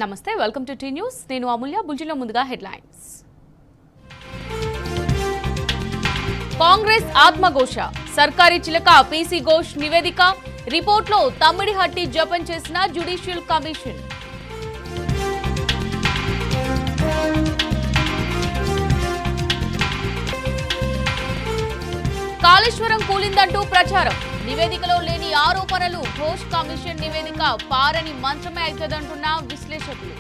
నమస్తే, welcome to tea news. నేను అమూల్య. బుల్జిలో ముందుగా హెడ్లైన్స్. కాంగ్రెస్ ఆత్మఘోష, సర్కారీ చిలక పీసీ ఘోష్ నివేదిక, రిపోర్ట్లో తమ్మిడిహట్టి జపం చేసిన జ్యుడిషియల్ కమిషన్. కాళేశ్వరం కూలిందంటూ ప్రచారం, నివేదికలో లేని ఆరోపణలు. ఘోష్ కమిషన్ నివేదిక పారని మంచమే అవుతుందంటున్న విశ్లేషకులు.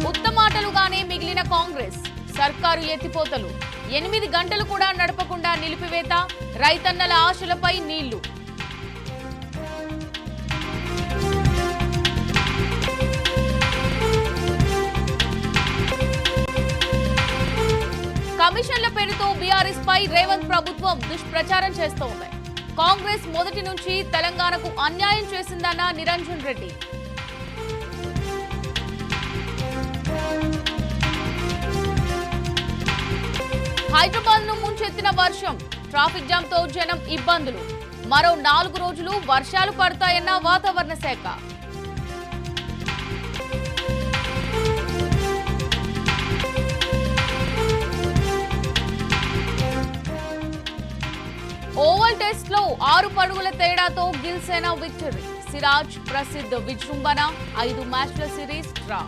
ఉత్తమాటలుగానే మిగిలిన కాంగ్రెస్, సర్కారు ఎత్తిపోతలు. 8 గంటలు కూడా నడపకుండా నిలిపివేత, రైతన్నల ఆశలపై నీళ్లు. కమిషన్ల పేరుతో బీఆర్ఎస్ పై రేవంత్ ప్రభుత్వం దుష్ప్రచారం చేస్తోంది. కాంగ్రెస్ మొదటి నుంచి తెలంగాణకు అన్యాయం చేసిందన్న నిరంజన్ రెడ్డి. హైదరాబాద్ ను ముంచెత్తిన వర్షం, ట్రాఫిక్ జామ్ తో జనం ఇబ్బందులు. మరో 4 రోజులు వర్షాలు పడతాయన్న వాతావరణ శాఖ. ఓవల్ టెస్ట్ లో 6 పరుగుల తేడాతో గిల్ సేన విక్టరీ. సిరాజ్ ప్రసిద్ధ విజృంభణ, 5 మ్యాచ్ల సిరీస్ డ్రా.